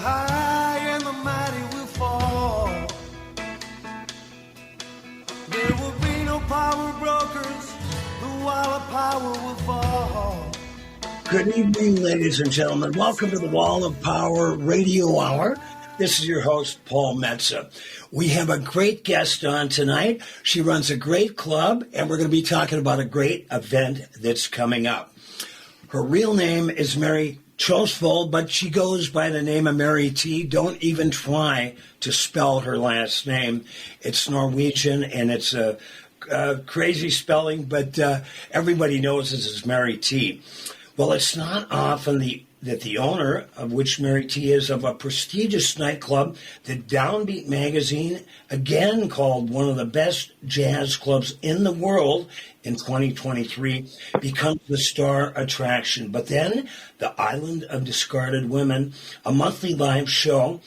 high and the mighty will fall. There will be no power brokers, the wall of power will fall. Good evening, ladies and gentlemen. Welcome to the Wall of Power Radio Hour. This is your host, Paul Metza. We have a great guest on tonight. She runs a great club, and we're going to be talking about a great event that's coming up. Her real name is Mary Trosvold, but she goes by the name of Mary T. Don't even try to spell her last name. It's Norwegian, and it's a crazy spelling, but everybody knows this is Mary T. Well, it's not often that the owner, of which Mary T is, of a prestigious nightclub that Downbeat magazine again called one of the best jazz clubs in the world in 2023, becomes the star attraction. But then the Island of Discarded Women, a monthly live show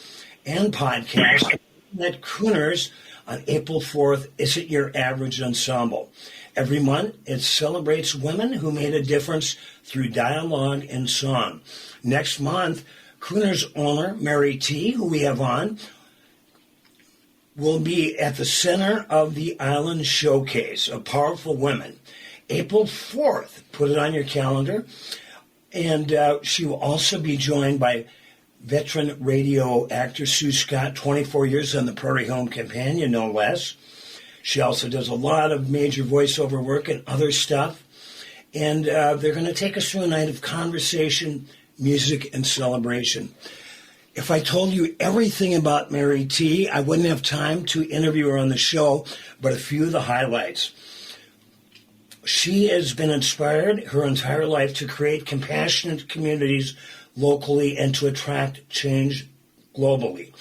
and podcast at Crooner's on April 4th, isn't your average ensemble. Every month, it celebrates women who made a difference through dialogue and song. Next month, Crooner's owner, Mary T., who we have on, will be at the center of the Island Showcase of Powerful Women. April 4th, put it on your calendar. And she will also be joined by veteran radio actor Sue Scott, 24 years on the Prairie Home Companion, no less. She also does a lot of major voiceover work and other stuff. And they're going to take us through a night of conversation, music, and celebration. If I told you everything about Mary T., I wouldn't have time to interview her on the show, but a few of the highlights. She has been inspired her entire life to create compassionate communities locally and to attract change globally.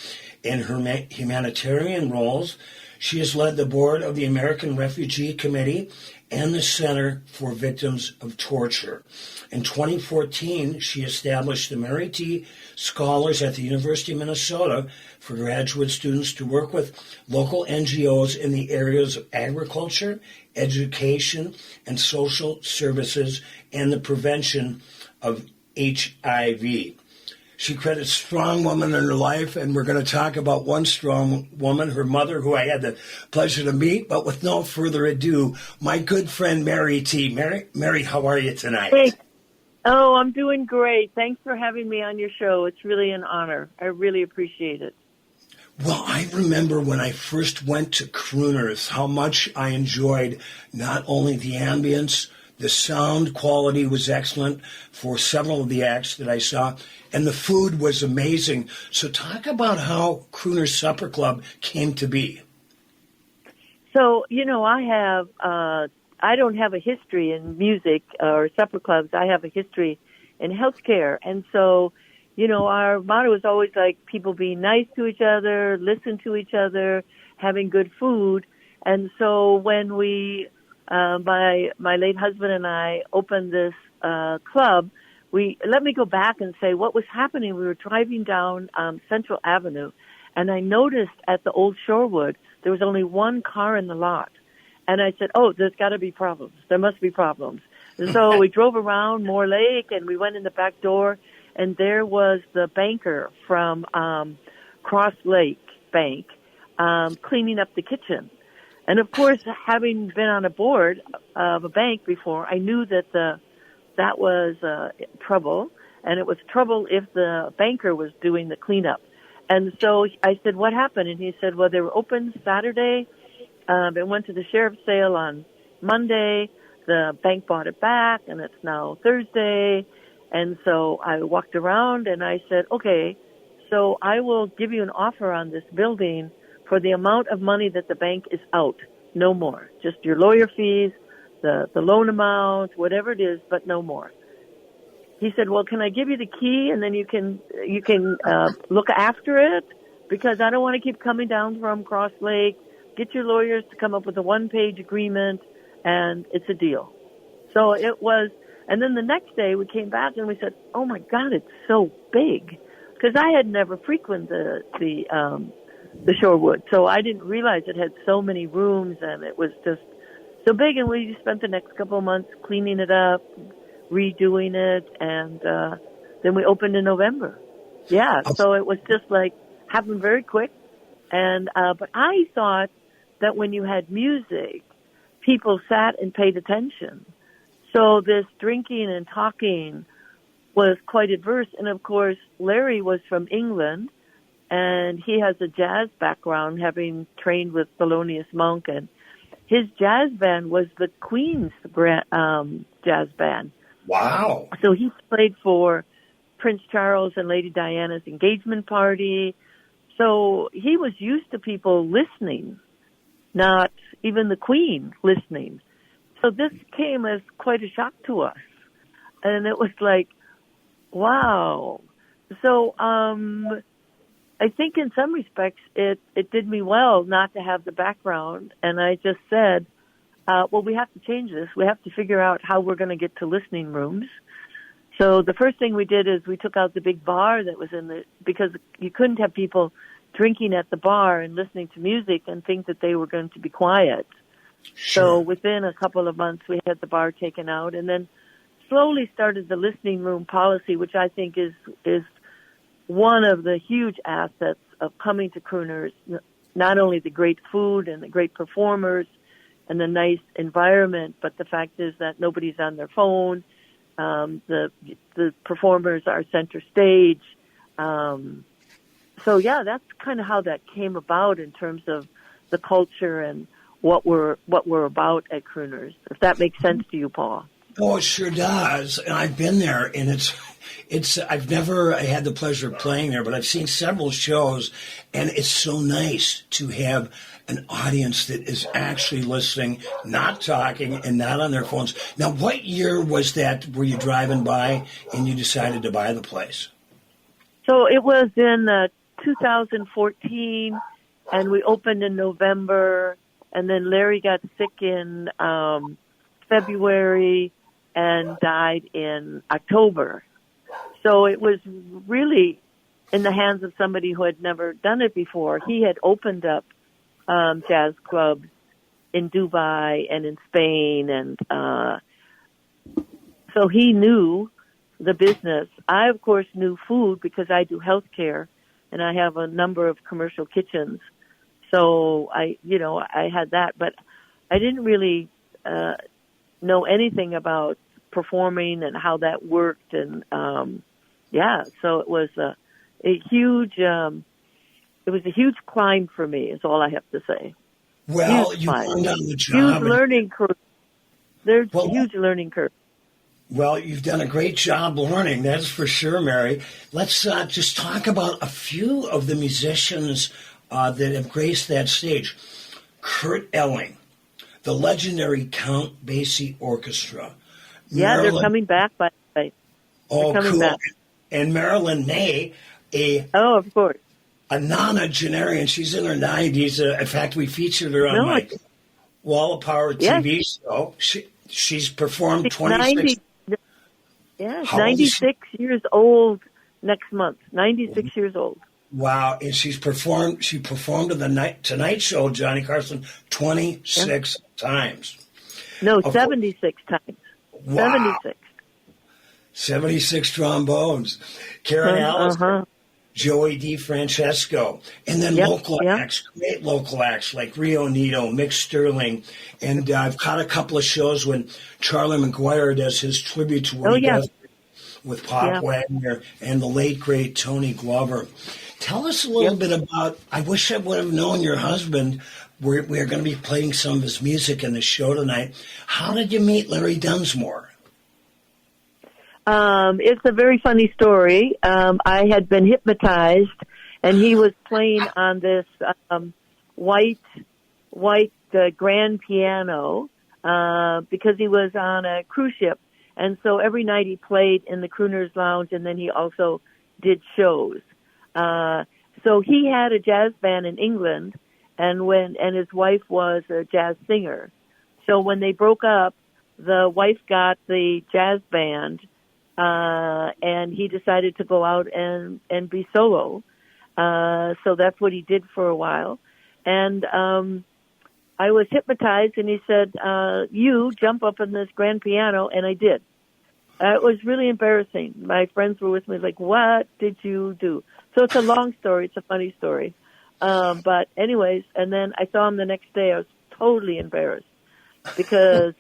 In her humanitarian roles, she has led the board of the American Refugee Committee and the Center for Victims of Torture. In 2014, she established the Mary T. Scholars at the University of Minnesota for graduate students to work with local NGOs in the areas of agriculture, education, and social services, and the prevention of HIV. She credits strong women in her life, and we're going to talk about one strong woman, her mother, who I had the pleasure to meet. But with no further ado, my good friend Mary T. Mary, how are you tonight? Hey. Oh, I'm doing great. Thanks for having me on your show. It's really an honor. I really appreciate it. Well, I remember when I first went to Crooner's, how much I enjoyed not only the ambience, the sound quality was excellent for several of the acts that I saw, and the food was amazing. So talk about how Crooner's Supper Club came to be. So, I don't have a history in music or supper clubs. I have a history in healthcare. And so, our motto is always like people being nice to each other, listen to each other, having good food. And so when we, my late husband and I opened this club, let me go back and say what was happening. We were driving down Central Avenue, and I noticed at the old Shorewood there was only one car in the lot. And I said, there's got to be problems. There must be problems. And so we drove around Moore Lake, and we went in the back door, and there was the banker from Cross Lake Bank cleaning up the kitchen. And, of course, having been on a board of a bank before, I knew that that was trouble, and it was trouble if the banker was doing the cleanup. And so I said, what happened? And he said, well, they were open Saturday. It went to the sheriff's sale on Monday. The bank bought it back, and it's now Thursday. And so I walked around, and I said, okay, so I will give you an offer on this building for the amount of money that the bank is out, no more. Just your lawyer fees, the loan amount, whatever it is, but no more. He said, well, can I give you the key, and then you can look after it? Because I don't want to keep coming down from Cross Lake. Get your lawyers to come up with a one-page agreement, and it's a deal. So it was, and then the next day we came back and we said, oh my God, it's so big. Because I had never frequented the Shorewood, so I didn't realize it had so many rooms, and it was just so big. And we spent the next couple of months cleaning it up, redoing it, and then we opened in November. Yeah, so it was just like happened very quick. And but I thought that when you had music, people sat and paid attention. So this drinking and talking was quite adverse. And of course, Larry was from England, and he has a jazz background, having trained with Thelonious Monk. And his jazz band was the Queen's jazz band. Wow. So he played for Prince Charles and Lady Diana's engagement party. So he was used to people listening, not even the Queen listening. So this came as quite a shock to us. And it was like, wow. So I think in some respects it did me well not to have the background. And I just said, well, we have to change this. We have to figure out how we're going to get to listening rooms. So the first thing we did is we took out the big bar that was because you couldn't have people drinking at the bar and listening to music and think that they were going to be quiet. Sure. So within a couple of months, we had the bar taken out, and then slowly started the listening room policy, which I think is one of the huge assets of coming to Crooners, not only the great food and the great performers and the nice environment, but the fact is that nobody's on their phone. The performers are center stage. So yeah, that's kind of how that came about in terms of the culture and what we're about at Crooners. If that makes sense to you, Paul. Oh, it sure does. And I've been there, and I've never had the pleasure of playing there, but I've seen several shows, and it's so nice to have an audience that is actually listening, not talking, and not on their phones. Now, what year was that? Were you driving by and you decided to buy the place? So it was in 2014, and we opened in November, and then Larry got sick in February and died in October. So it was really in the hands of somebody who had never done it before. He had opened up jazz clubs in Dubai and in Spain, and so he knew the business. I, of course, knew food because I do healthcare, and I have a number of commercial kitchens. So I had that, but I didn't really know anything about performing and how that worked, and so it was a huge climb for me, is all I have to say. Well, huge you climb. learned on the job. Huge learning curve. There's a huge learning curve. Well, you've done a great job learning, that's for sure, Mary. Let's just talk about a few of the musicians that have graced that stage. Kurt Elling, the legendary Count Basie Orchestra. Yeah, they're coming back, by the way. Oh, cool. Back. And Marilyn May, of course, a nonagenarian. She's in her 90s. In fact, we featured her on my Wall of Power TV show. She's performed 26. 96 years old next month. 96 years old. Wow, and she performed at the Tonight Show, Johnny Carson, 26 times. No, 76 times. Wow. 76. 76 trombones. Karen Allison, Joey DeFrancesco, and then local acts, great local acts like Rio Nito, Mick Sterling, and I've caught a couple of shows when Charlie McGuire does his tribute to Woody Guthrie with Pop Wagner and the late, great Tony Glover. Tell us a little bit about, I wish I would have known your husband. We're going to be playing some of his music in the show tonight. How did you meet Larry Dunsmore? It's a very funny story. I had been hypnotized, and he was playing on this white grand piano because he was on a cruise ship. And so every night he played in the Crooner's Lounge, and then he also did shows. So he had a jazz band in England, and his wife was a jazz singer. So when they broke up, the wife got the jazz band, and he decided to go out and be solo. So that's what he did for a while. And I was hypnotized, and he said, you jump up on this grand piano, and I did. It was really embarrassing. My friends were with me, like, what did you do? So it's a long story. It's a funny story. But anyways, and then I saw him the next day. I was totally embarrassed because,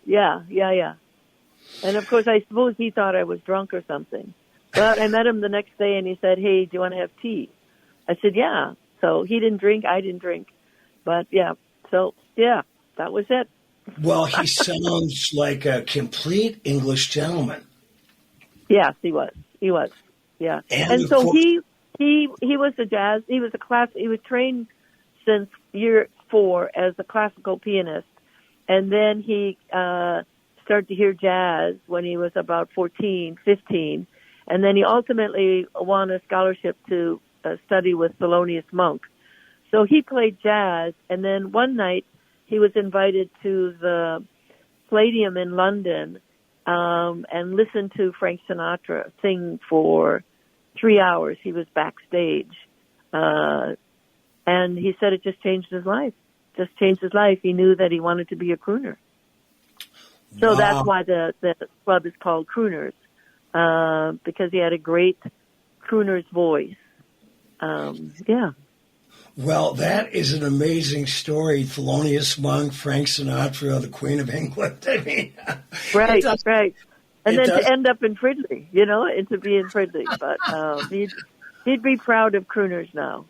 yeah. And of course, I suppose he thought I was drunk or something. But I met him the next day and he said, hey, do you want to have tea? I said, yeah. So he didn't drink. I didn't drink. But yeah, so yeah, that was it. Well, he sounds like a complete English gentleman. Yes, he was. He was. Yeah. And so he was he was trained since year 4 as a classical pianist. And then he started to hear jazz when he was about 14, 15. And then he ultimately won a scholarship to study with Thelonious Monk. So he played jazz, and then one night he was invited to the Palladium in London and listened to Frank Sinatra sing for 3 hours. He was backstage. And he said it just changed his life. Just changed his life. He knew that he wanted to be a crooner. So wow. That's why the club is called Crooners, because he had a great crooner's voice. Yeah. Well, that is an amazing story. Thelonious Monk, Frank Sinatra, the Queen of England. I mean, right. And then to end up in Fridley, and to be in Fridley. But he'd be proud of crooners now.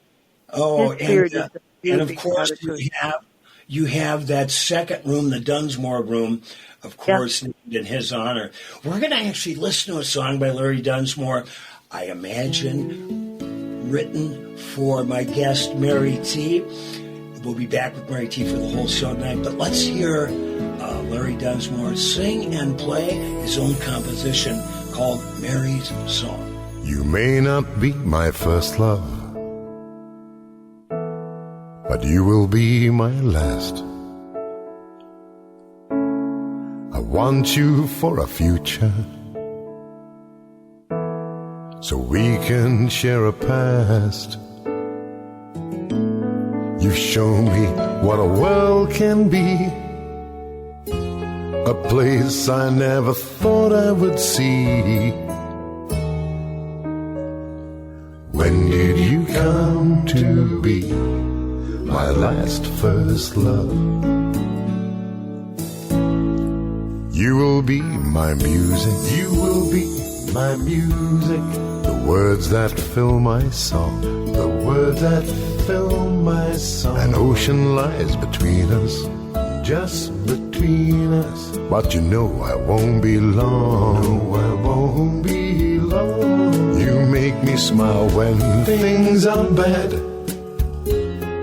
Oh, and of course you have that second room, the Dunsmore room, of course, named in his honor. We're going to actually listen to a song by Larry Dunsmore, I imagine, written for my guest, Mary T. We'll be back with Mary T for the whole show tonight, but let's hear Larry Dunsmore sing and play his own composition called Mary's Song. You may not be my first love, but you will be my last. I want you for a future, so we can share a past. You've shown me what a world can be, a place I never thought I would see. When did you come to be my last first love? You will be my music, you will be my music. The words that fill my song, the words that fill my song. An ocean lies between us, just between us. But you know I won't be long, no, I won't be long. You make me smile when things are bad.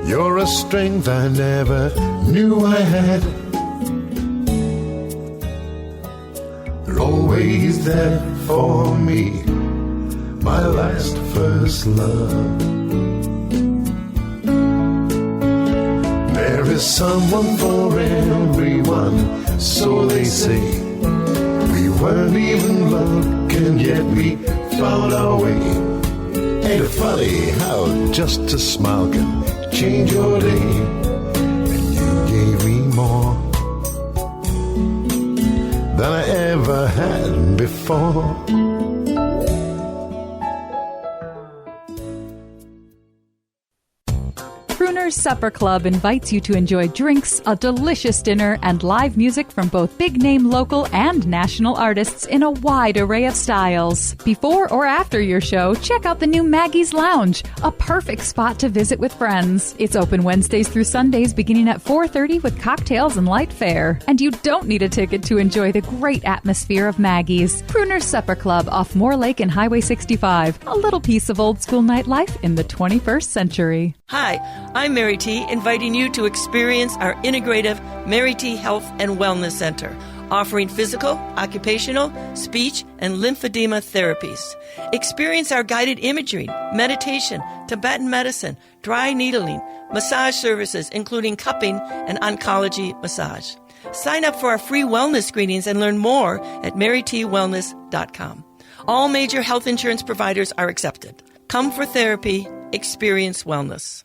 You're a strength I never knew I had. You're always there for me, my last first love. There is someone for everyone, so they say. We weren't even looking, yet we found our way. Ain't it funny how just a smile can change your day? And you gave me more than I ever had before. Crooner's Supper Club invites you to enjoy drinks, a delicious dinner, and live music from both big-name local and national artists in a wide array of styles. Before or after your show, check out the new Maggie's Lounge, a perfect spot to visit with friends. It's open Wednesdays through Sundays beginning at 4:30 with cocktails and light fare. And you don't need a ticket to enjoy the great atmosphere of Maggie's. Crooner's Supper Club off Moore Lake and Highway 65. A little piece of old-school nightlife in the 21st century. Hi, I'm Mary T, inviting you to experience our integrative Mary T Health and Wellness Center, offering physical, occupational, speech, and lymphedema therapies. Experience our guided imagery, meditation, Tibetan medicine, dry needling, massage services, including cupping and oncology massage. Sign up for our free wellness screenings and learn more at marytwellness.com. All major health insurance providers are accepted. Come for therapy. Experience wellness.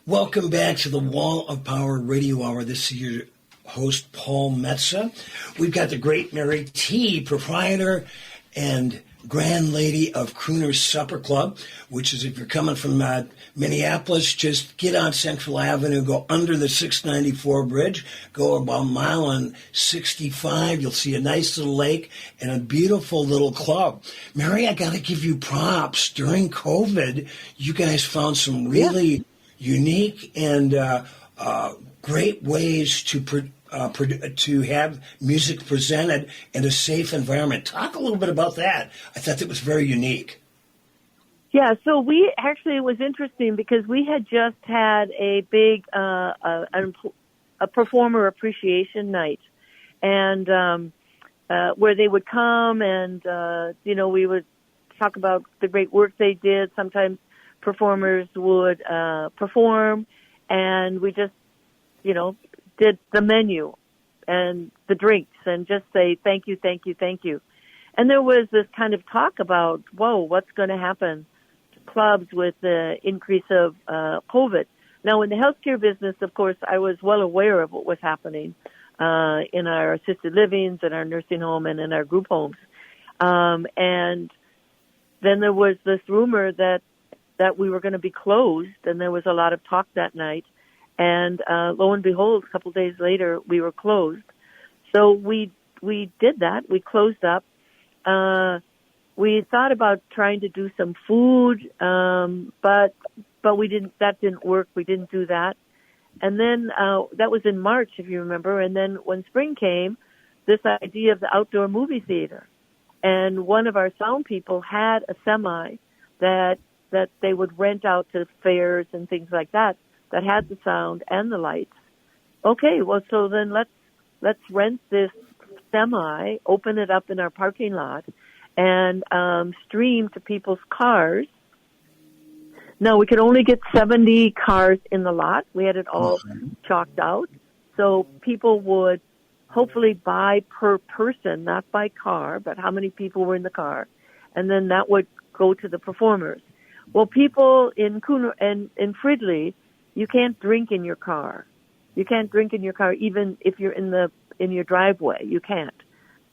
Welcome back to the Wall of Power Radio Hour. This is your host, Paul Metza. We've got the great Mary T., proprietor and grand lady of Crooner Supper Club, which is, if you're coming from Minneapolis, just get on Central Avenue, go under the 694 bridge, go about a mile on 65. You'll see a nice little lake and a beautiful little club. Mary, I got to give you props. During COVID, you guys found some really unique and great ways to have music presented in a safe environment. Talk a little bit about that. I thought that was very unique. Yeah, so it was interesting because we had just had a big a performer appreciation night, and where they would come and we would talk about the great work they did. Sometimes performers would perform, and we just did the menu and the drinks and just say thank you, thank you, thank you. And there was this kind of talk about, whoa, what's going to happen to clubs with the increase of COVID? Now, in the healthcare business, of course, I was well aware of what was happening in our assisted livings, in our nursing home, and in our group homes. And then there was this rumor that we were going to be closed, and there was a lot of talk that night. And lo and behold, a couple of days later, we were closed. So we did that. We closed up. We thought about trying to do some food, but we didn't. That didn't work. We didn't do that. And then that was in March, if you remember. And then when spring came, this idea of the outdoor movie theater, and one of our sound people had a semi that they would rent out to fairs and things like that had the sound and the lights. Okay, well, so then let's rent this semi, open it up in our parking lot, and stream to people's cars. Now, we could only get 70 cars in the lot. We had it all chalked out. So people would hopefully buy per person, not by car, but how many people were in the car. And then that would go to the performers. Well, people in Crooner and in Fridley, you can't drink in your car. You can't drink in your car even if you're in your driveway. You can't.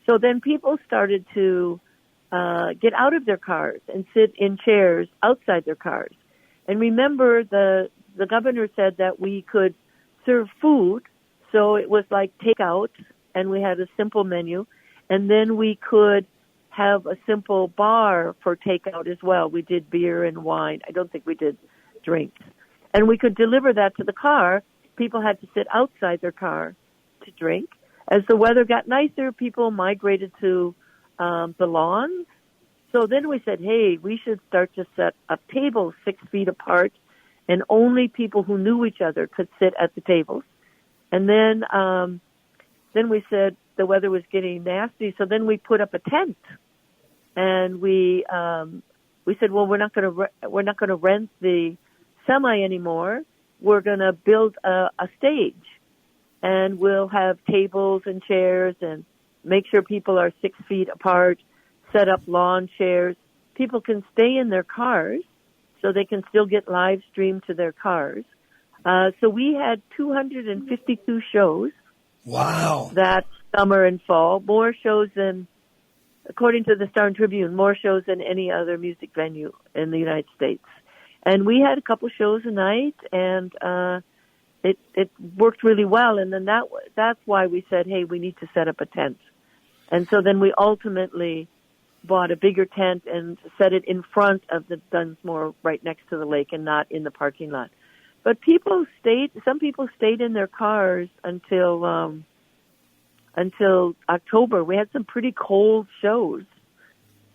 So then people started to get out of their cars and sit in chairs outside their cars. And remember, the governor said that we could serve food, so it was like takeout, and we had a simple menu, and then we could have a simple bar for takeout as well. We did beer and wine. I don't think we did drinks. And we could deliver that to the car. People had to sit outside their car to drink. As the weather got nicer, people migrated to the lawns. So then we said, hey, we should start to set up tables 6 feet apart, and only people who knew each other could sit at the tables. And then we said the weather was getting nasty, so then we put up a tent. And we said, well, we're not going to rent the semi anymore. We're going to build a stage, and we'll have tables and chairs and make sure people are 6 feet apart, set up lawn chairs. People can stay in their cars so they can still get live streamed to their cars. So we had 252 shows. Wow. That summer and fall. More shows than, according to the Star Tribune, more shows than any other music venue in the United States. And we had a couple shows a night, and it worked really well. And then that's why we said, hey, we need to set up a tent. And so then we ultimately bought a bigger tent and set it in front of the Dunsmore, right next to the lake, and not in the parking lot. But some people stayed in their cars until October. We had some pretty cold shows.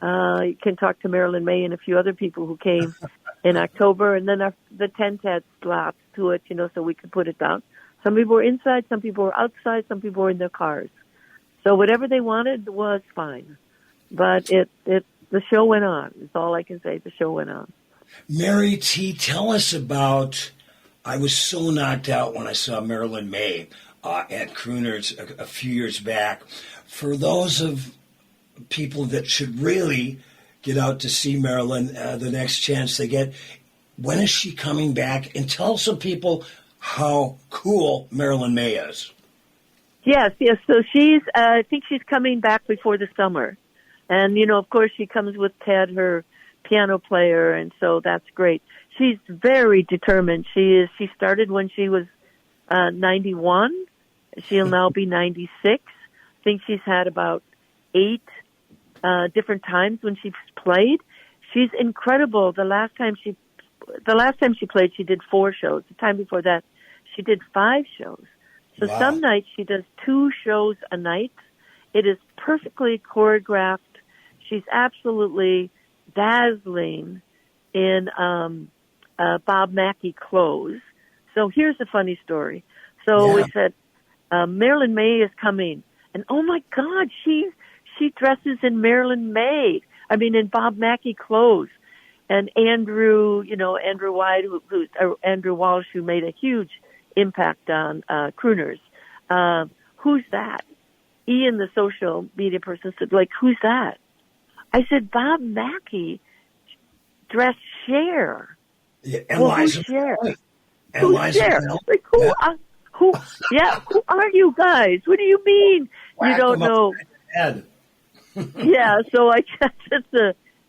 You can talk to Marilyn May and a few other people who came in October, and then the tent had slats to it, so we could put it down. Some people were inside, some people were outside, some people were in their cars. So whatever they wanted was fine. But the show went on. That's all I can say. The show went on. Mary T., tell us about, I was so knocked out when I saw Marilyn May at Crooner's a few years back. For those of people that should really get out to see Marilyn the next chance they get, when is she coming back? And tell some people how cool Marilyn May is. Yes. So I think she's coming back before the summer. And, of course, she comes with Ted, her piano player, and so that's great. She's very determined. She started when she was 91. She'll now be 96. I think she's had about 8 different times when she's played. She's incredible. The last time she played, she did 4 shows. The time before that, she did 5 shows. So Wow. Some nights she does 2 shows a night. It is perfectly choreographed. She's absolutely dazzling in Bob Mackie clothes. So here's a funny story. So we said, Marilyn May is coming. And oh my God, she dresses in in Bob Mackie clothes. And Andrew White, who's Andrew Walsh, who made a huge impact on crooners. Who's that? Ian, the social media person, said, who's that? I said, Bob Mackie dressed Cher. Yeah, and Liza. Who's Cher? And Who's Liza Cher? Minnelli. Who are you guys? What do you mean Whack you don't them know? upside the head. Yeah, so I guess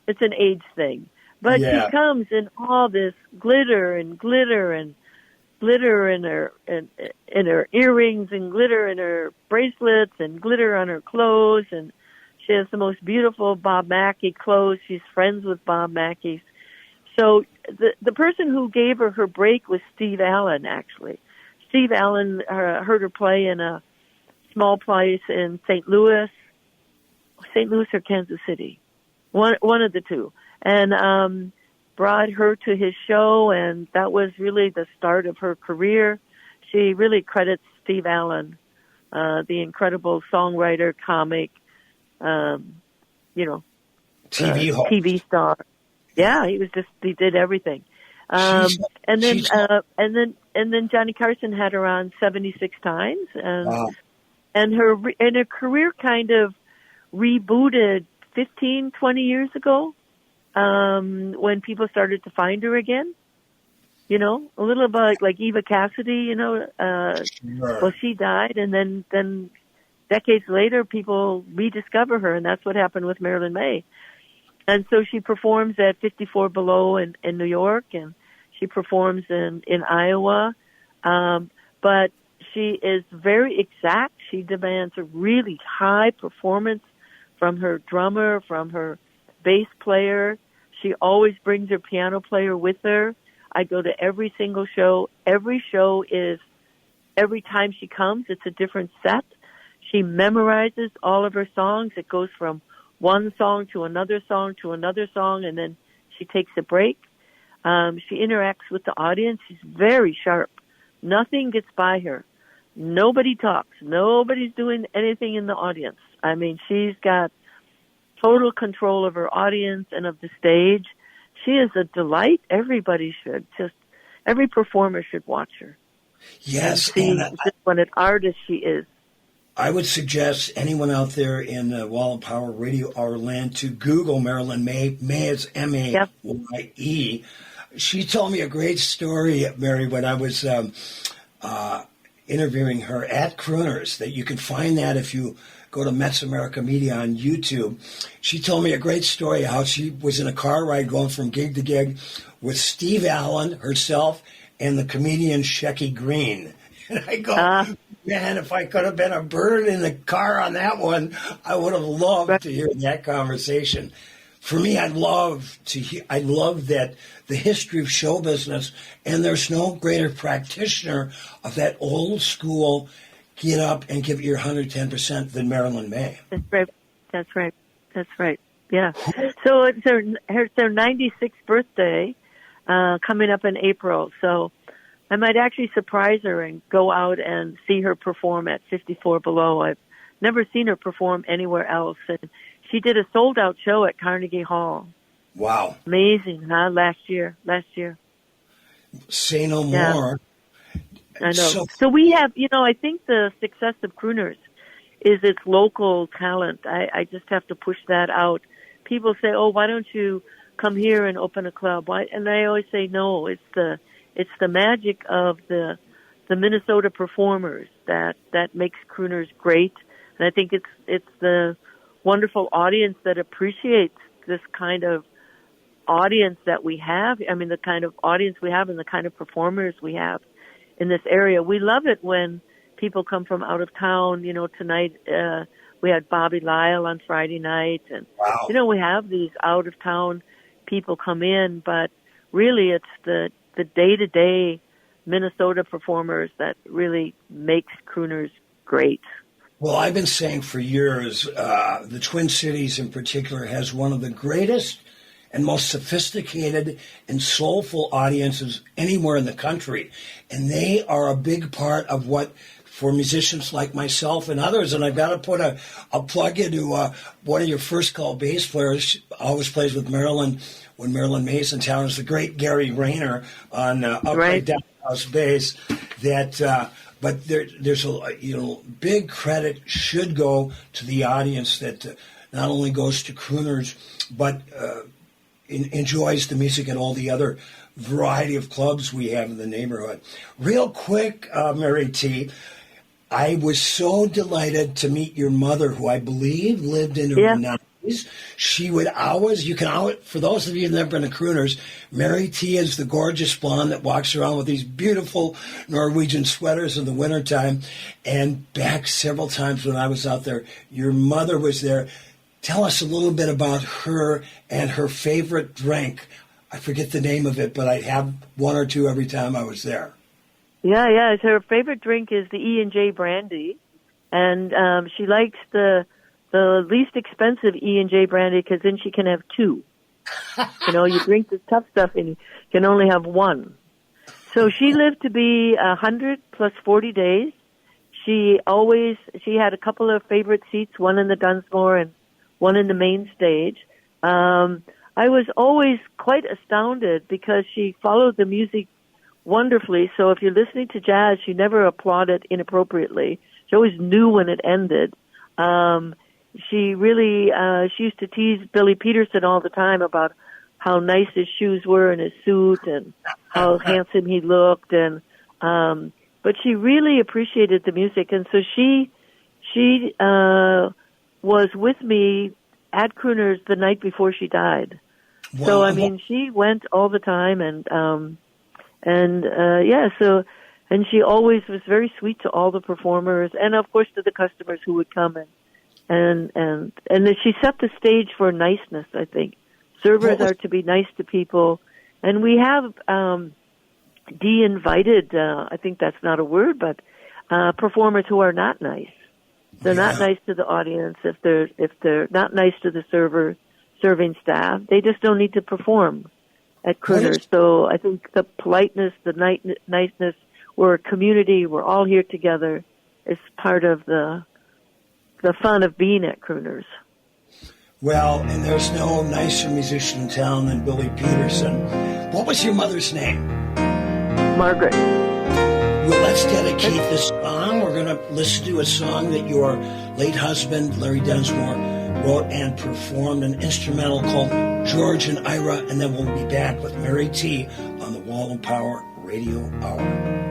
it's an age thing. But Yeah. she comes in all this glitter in her earrings and glitter in her bracelets and glitter on her clothes, and she has the most beautiful Bob Mackie clothes. She's friends with Bob Mackie. So the person who gave her break was Steve Allen, actually. Steve Allen heard her play in a small place in St. Louis or Kansas City, one of the two, and brought her to his show, and that was really the start of her career. She really credits Steve Allen, the incredible songwriter, comic, TV star. Yeah, he did everything. And then Johnny Carson had her on 76 times, and Wow. and her career kind of rebooted 15, 20 years ago, when people started to find her again. A little bit like Eva Cassidy, Sure. well, she died, and then decades later, people rediscover her, and that's what happened with Marilyn May. And so she performs at 54 Below in New York, and she performs in Iowa. But she is very exact. She demands a really high performance from her drummer, from her bass player. She always brings her piano player with her. I go to every single show. Every time she comes, it's a different set. She memorizes all of her songs. It goes from one song to another song to another song, and then she takes a break. She interacts with the audience. She's very sharp. Nothing gets by her. Nobody talks. Nobody's doing anything in the audience. She's got total control of her audience and of the stage. She is a delight. Every performer should watch her. Yes, and see what an artist she is. I would suggest anyone out there in Wall of Power Radio Hour land to Google Marilyn May. May is M-A-Y-E. She told me a great story, Mary, when I was interviewing her at Crooners, that you can find that if you go to Mets America Media on YouTube. She told me a great story how she was in a car ride going from gig to gig with Steve Allen, herself, and the comedian Shecky Green. And I go, man, if I could have been a bird in the car on that one, I would have loved to hear that conversation. For me, I love that the history of show business, and there's no greater practitioner of that old school get up and give it your 110% than Marilyn May. That's right. Yeah. So it's her 96th birthday coming up in April. So I might actually surprise her and go out and see her perform at 54 Below. I've never seen her perform anywhere else. And she did a sold-out show at Carnegie Hall. Wow. Amazing, huh? Last year. Say no Yeah. more. I know. So we have, I think the success of Crooners is its local talent. I just have to push that out. People say, oh, why don't you come here and open a club. Why? And I always say, no, it's the magic of the Minnesota performers that makes Crooners great. And I think it's the wonderful audience that appreciates this kind of audience that we have. I mean, the kind of audience we have and the kind of performers we have in this area. We love it when people come from out of town. You know, tonight we had Bobby Lyle on Friday night, and Wow. you know, we have these out of town people come in, but really it's the day-to-day Minnesota performers that really makes Crooners great. Well, I've been saying for years, the Twin Cities in particular has one of the greatest and most sophisticated and soulful audiences anywhere in the country. And they are a big part of what, for musicians like myself and others, and I've got to put a plug into one of your first call bass players, always plays with Marilyn when Marilyn May's in town, is the great Gary Rayner on upright down house bass. But there's a big credit should go to the audience that not only goes to Crooners but enjoys the music at all the other variety of clubs we have in the neighborhood. Real quick, Mary T., I was so delighted to meet your mother, who I believe lived in her 90s. She would always, for those of you who've never been to Crooners, Mary T is the gorgeous blonde that walks around with these beautiful Norwegian sweaters in the wintertime. And back several times when I was out there, your mother was there. Tell us a little bit about her and her favorite drink. I forget the name of it, but I'd have one or two every time I was there. Yeah. Her favorite drink is the E&J brandy, and she likes the least expensive E&J brandy because then she can have two. You know, you drink the tough stuff and you can only have one. So she lived to be 100 plus 40 days. She had a couple of favorite seats, one in the Dunsmore and one in the main stage. I was always quite astounded because she followed the music wonderfully. So if you're listening to jazz, she never applauded inappropriately. She always knew when it ended. She used to tease Billy Peterson all the time about how nice his shoes were and his suit and how handsome he looked. And but she really appreciated the music, and so she was with me at Crooners the night before she died. Wow. So I mean, she went all the time, and she always was very sweet to all the performers, and of course to the customers who would come and she set the stage for niceness. I think servers are to be nice to people, and we have de-invited. I think that's not a word, but performers who are not nice. They're not nice to the audience. If they're not nice to the serving staff, they just don't need to perform at Crooners. So I think the politeness, the niceness, we're a community, we're all here together, is part of the fun of being at Crooners. Well, and there's no nicer musician in town than Billy Peterson. What was your mother's name? Margaret. Well, let's dedicate this song. We're going to listen to a song that your late husband, Larry Dunsmore, wrote and performed, an instrumental called George and Ira, and then we'll be back with Mary T on the Wall of Power Radio Hour.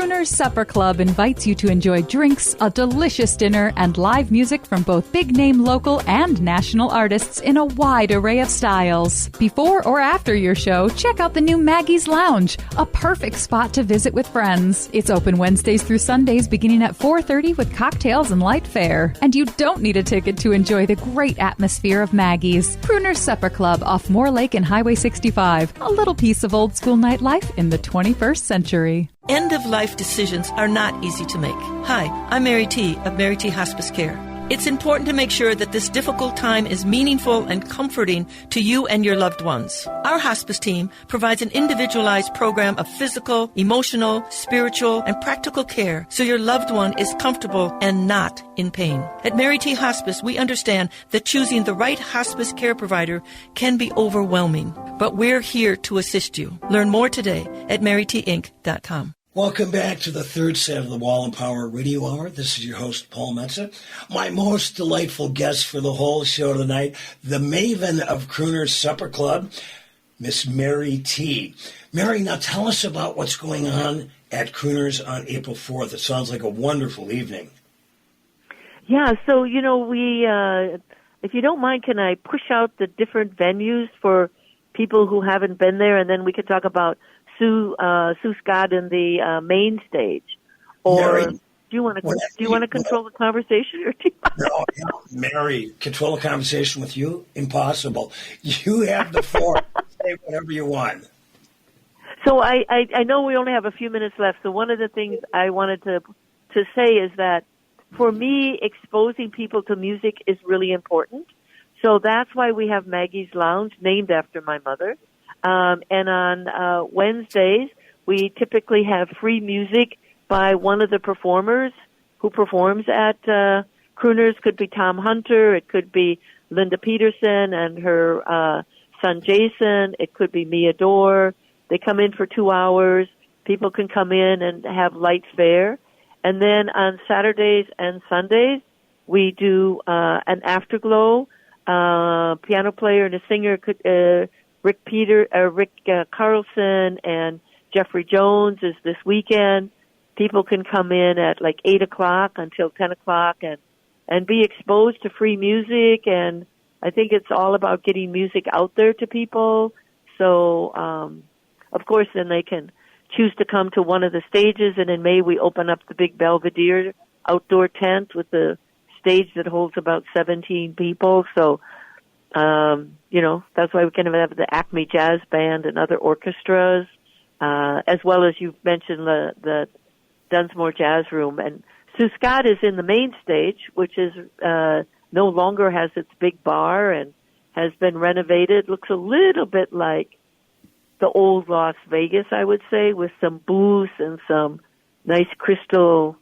Crooner's Supper Club invites you to enjoy drinks, a delicious dinner, and live music from both big-name local and national artists in a wide array of styles. Before or after your show, check out the new Maggie's Lounge, a perfect spot to visit with friends. It's open Wednesdays through Sundays beginning at 4:30 with cocktails and light fare. And you don't need a ticket to enjoy the great atmosphere of Maggie's. Crooner's Supper Club off Moore Lake and Highway 65. A little piece of old school nightlife in the 21st century. End-of-life decisions are not easy to make. Hi, I'm Mary T. of Mary T. Hospice Care. It's important to make sure that this difficult time is meaningful and comforting to you and your loved ones. Our hospice team provides an individualized program of physical, emotional, spiritual, and practical care so your loved one is comfortable and not in pain. At Mary T. Hospice, we understand that choosing the right hospice care provider can be overwhelming, but we're here to assist you. Learn more today at marytinc.com. Welcome back to the third set of the Wall of Power Radio Hour. This is your host, Paul Metza. My most delightful guest for the whole show tonight, the maven of Crooner's Supper Club, Miss Mary T. Mary, now tell us about what's going on at Crooner's on April 4th. It sounds like a wonderful evening. Yeah, so, we, if you don't mind, can I push out the different venues for people who haven't been there, and then we could talk about Sue Scott in the main stage, or Mary, do you want to control the conversation, or do No, Mary, control a conversation with you? Impossible. You have the floor. Say whatever you want. So I know we only have a few minutes left. So one of the things I wanted to say is that for me, exposing people to music is really important. So that's why we have Maggie's Lounge, named after my mother. And on Wednesdays, we typically have free music by one of the performers who performs at Crooner's. Could be Tom Hunter. It could be Linda Peterson and her son Jason. It could be Mia Dore. They come in for 2 hours. People can come in and have light fare. And then on Saturdays and Sundays, we do an afterglow. Piano player and a singer could... Rick Carlson and Jeffrey Jones is this weekend. People can come in at like 8 o'clock until 10 o'clock and be exposed to free music. And I think it's all about getting music out there to people. So, of course, then they can choose to come to one of the stages. And in May, we open up the big Belvedere outdoor tent with the stage that holds about 17 people. So, that's why we can have the Acme Jazz Band and other orchestras, as well as you've mentioned the Dunsmore Jazz Room. And Sue Scott is in the main stage, which is no longer has its big bar and has been renovated. Looks a little bit like the old Las Vegas, I would say, with some booths and some nice crystal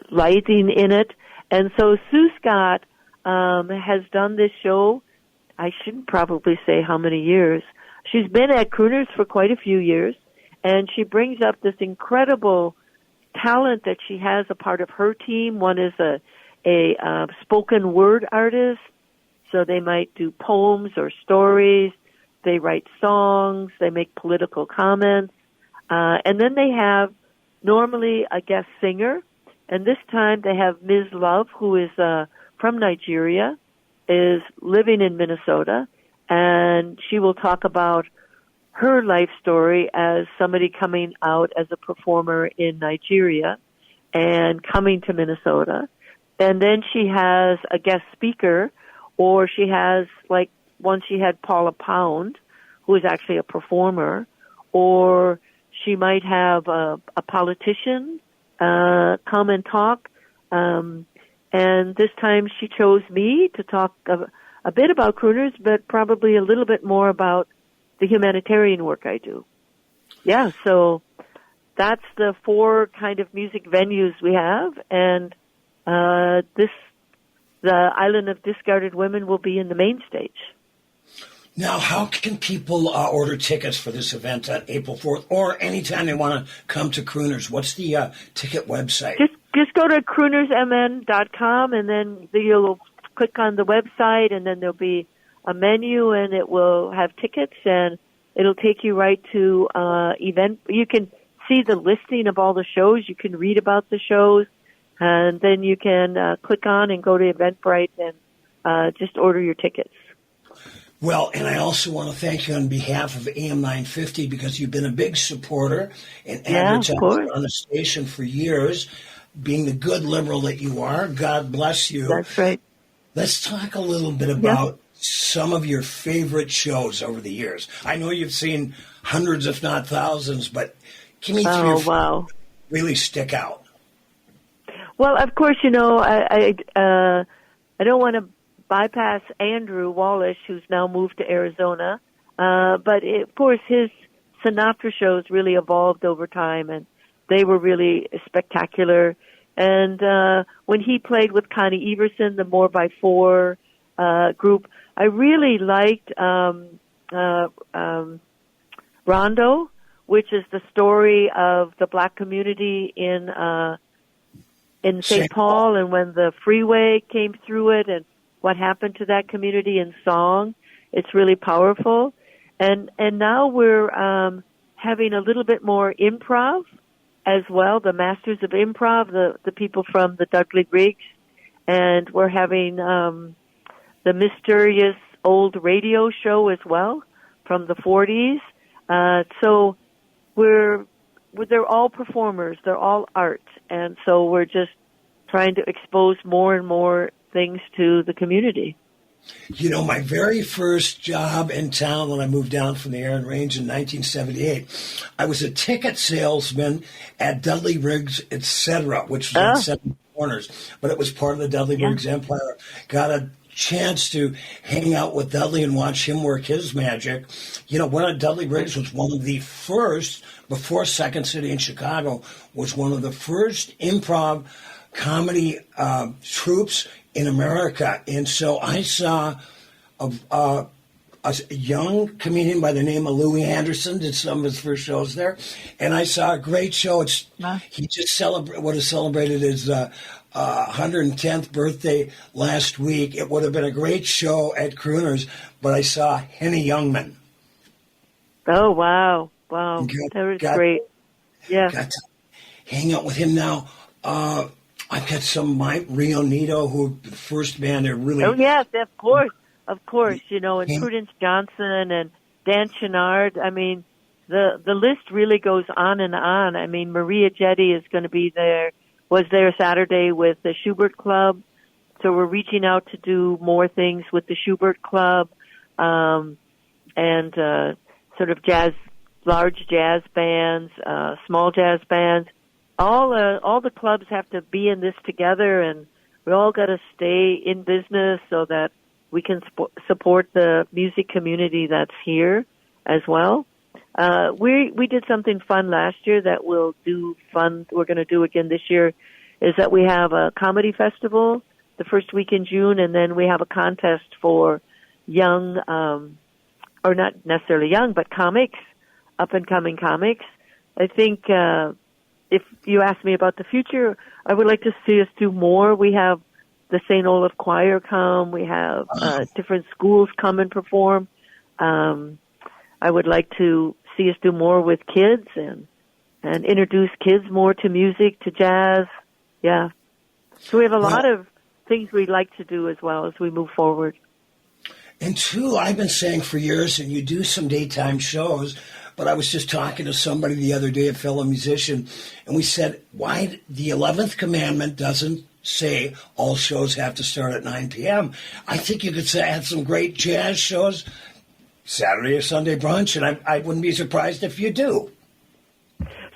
lighting in it. And so Sue Scott has done this show, I shouldn't probably say how many years. She's been at Crooner's for quite a few years, and she brings up this incredible talent that she has a part of her team. One is a spoken word artist, so they might do poems or stories. They write songs. They make political comments. And then they have normally a guest singer, and this time they have Ms. Love, who is from Nigeria, is living in Minnesota, and she will talk about her life story as somebody coming out as a performer in Nigeria and coming to Minnesota. And then she has a guest speaker, or she has, like, once she had Paula Pound, who is actually a performer, or she might have a politician come and talk. And this time she chose me to talk a bit about Crooners, but probably a little bit more about the humanitarian work I do. Yeah, so that's the 4 kind of music venues we have, and the Island of Discarded Women will be in the main stage. Now, how can people order tickets for this event on April 4th, or anytime they want to come to Crooners? What's the ticket website? Just go to croonersmn.com, and then you'll click on the website, and then there'll be a menu, and it will have tickets, and it'll take you right to event. You can see the listing of all the shows. You can read about the shows, and then you can click on and go to Eventbrite and just order your tickets. Well, and I also want to thank you on behalf of AM 950 because you've been a big supporter and advertiser on the station for years, being the good liberal that you are. God bless you. That's right. Let's talk a little bit about some of your favorite shows over the years. I know you've seen hundreds, if not thousands, but give me three that really stick out. Well, of course, I don't want to bypass Andrew Wallish, who's now moved to Arizona. But of course, his Sinatra shows really evolved over time, and they were really spectacular. And when he played with Connie Everson, the 4x4 group, I really liked Rondo, which is the story of the black community in St. Paul, and when the freeway came through it, and what happened to that community in song. It's really powerful. And now we're having a little bit more improv as well, the masters of improv, the people from the Dudley Briggs. And we're having the mysterious old radio show as well from the 40s. So they're all performers. They're all art. And so we're just trying to expose more and more things to the community. My very first job in town when I moved down from the Air and Range in 1978, I was a ticket salesman at Dudley Briggs, etc., which was on Seven Corners, but it was part of the Dudley Briggs empire. Got a chance to hang out with Dudley and watch him work his magic. Dudley Briggs was one of the first, before Second City in Chicago, was one of the first improv comedy troupes in America. And so I saw a young comedian by the name of Louis Anderson did some of his first shows there. And I saw a great show. He just celebrated his 110th birthday last week. It would have been a great show at Crooner's, but I saw Henny Youngman. Oh, wow. That was great. Yeah. Got to hang out with him now. I've got some Mike Rio Nito, who the first band they're really. Oh yes, of course, and Prudence Johnson and Dan Chenard. I mean, the list really goes on and on. I mean, Maria Jetty is going to be there. Was there Saturday with the Schubert Club, so we're reaching out to do more things with the Schubert Club, and sort of large jazz bands, small jazz bands. All the clubs have to be in this together, and we all got to stay in business so that we can support the music community that's here as well. We did something fun last year that we're going to do again this year, is that we have a comedy festival the first week in June, and then we have a contest for young, or not necessarily young, but comics, up-and-coming comics. I think if you ask me about the future, I would like to see us do more. We have the St. Olaf Choir come. We have different schools come and perform. I would like to see us do more with kids and introduce kids more to music, to jazz. Yeah. So we have a lot of things we'd like to do as well as we move forward. And two, I've been saying for years, and you do some daytime shows, but I was just talking to somebody the other day, a fellow musician, and we said, why the 11th commandment doesn't say all shows have to start at 9 p.m. I think you could add some great jazz shows, Saturday or Sunday brunch, and I wouldn't be surprised if you do.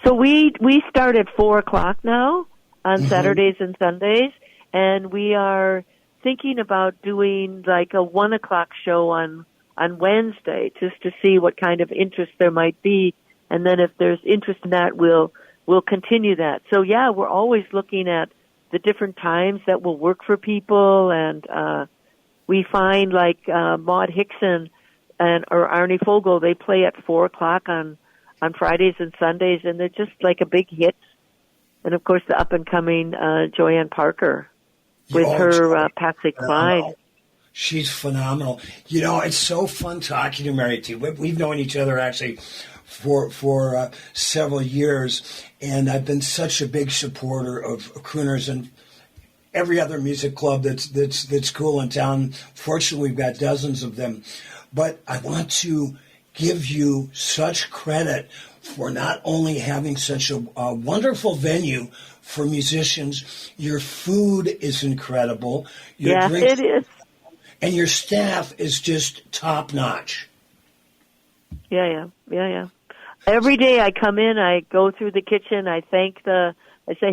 So we start at 4 o'clock now on Saturdays and Sundays, and we are thinking about doing like a 1 o'clock show on Wednesday, just to see what kind of interest there might be, and then if there's interest in that, we'll continue that. So yeah, we're always looking at the different times that will work for people, and we find like Maud Hickson or Arnie Fogel, they play at 4 o'clock on Fridays and Sundays, and they're just like a big hit. And of course, the up and coming Joanne Parker with her Patsy Cline. She's phenomenal. It's so fun talking to Mary T. We've known each other actually for several years, and I've been such a big supporter of crooners and every other music club that's cool in town. Fortunately, we've got dozens of them. But I want to give you such credit for not only having such a wonderful venue for musicians. Your food is incredible. Your drinks, it is. And your staff is just top notch. Yeah. Every day I come in, I go through the kitchen, I say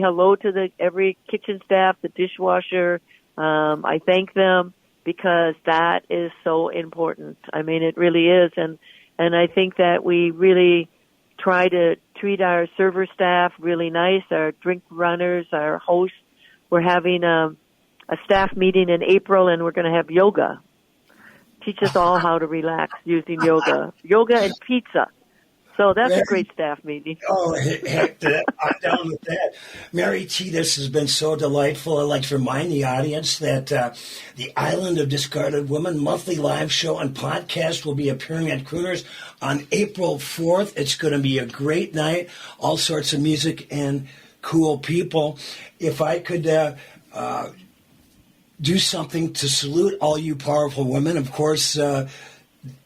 hello to every kitchen staff, the dishwasher. I thank them because that is so important. I mean, it really is. And I think that we really try to treat our server staff really nice, our drink runners, our hosts. We're having a staff meeting in April, and we're going to have yoga. Teach us all how to relax using yoga and pizza. So that's a great staff meeting. Oh, heck, I'm down with that. Mary T., this has been so delightful. I'd like to remind the audience that the Island of Discarded Women monthly live show and podcast will be appearing at Crooners on April 4th. It's going to be a great night, all sorts of music and cool people. If I could do something to salute all you powerful women, of course,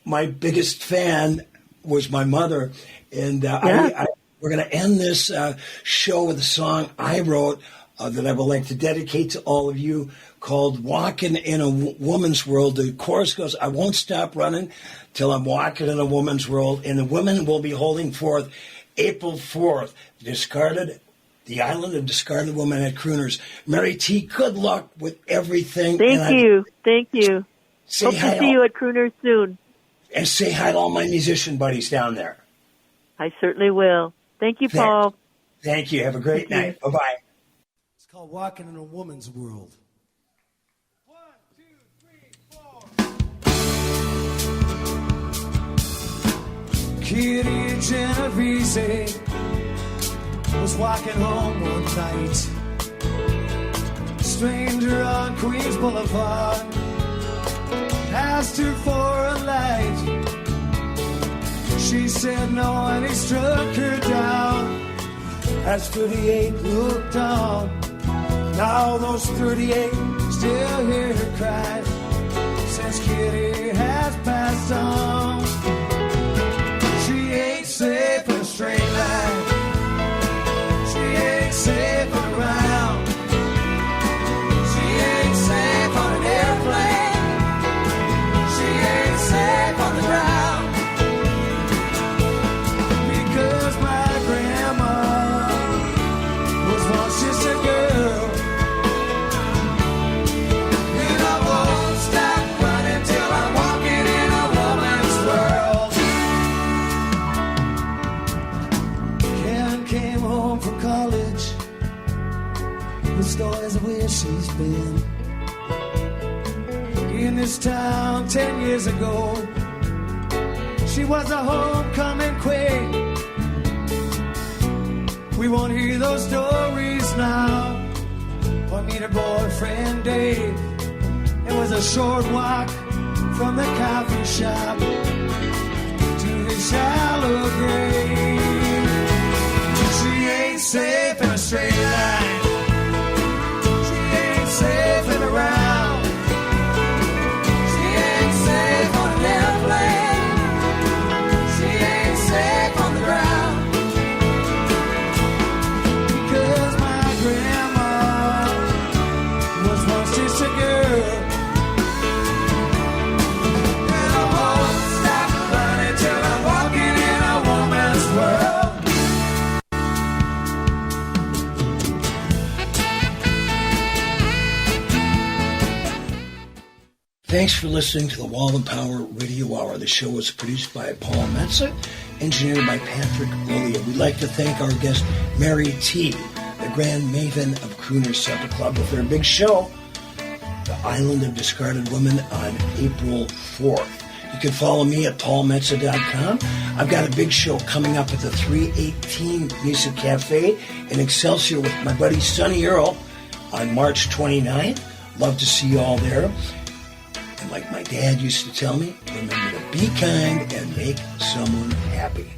my biggest fan was my mother, and we're going to end this show with a song I wrote that I would like to dedicate to all of you, called Walking in a Woman's World. The chorus goes, I won't stop running till I'm walking in a woman's world, and the women will be holding forth April 4th, the Island of Discarded Women at Crooners. Mary T., good luck with everything. Thank you. Hope Say hi to see you at Crooners soon. And say hi to all my musician buddies down there. I certainly will. Thank you, Paul. Thank you. Have a great night. Bye-bye. It's called Walking in a Woman's World. 1, 2, 3, 4. Kitty Genovese was walking home one night. Stranger on Queens Boulevard asked her for a light. She said no, and he struck her down. As 38 looked on, now those 38 still hear her cry, since Kitty has passed on. She ain't safe in a straight line, she ain't safe around, she ain't safe on an airplane, safe on the ground, because my grandma was once just a girl, and I won't stop running till I'm walking in a woman's world. Karen came home from college with stories of where she's been. In this town 10 years ago, she was a homecoming queen. We won't hear those stories now. Or meet her boyfriend Dave. It was a short walk from the coffee shop to the shallow grave. She ain't safe in a straight line, she ain't safe in a round, safe on an airplane, she ain't safe on the ground, because my grandma was once just a girl, and I won't stop running till I'm walking in a woman's world. Thanks for listening to the Wall of Power Radio Hour. The show was produced by Paul Metza, engineered by Patrick Lilia. We'd like to thank our guest, Mary T., the grand maven of Crooner Supper Club, with their big show, The Island of Discarded Women, on April 4th. You can follow me at paulmetza.com. I've got a big show coming up at the 318 Music Cafe in Excelsior with my buddy Sonny Earl on March 29th. Love to see you all there. And like my dad used to tell me, remember to be kind and make someone happy.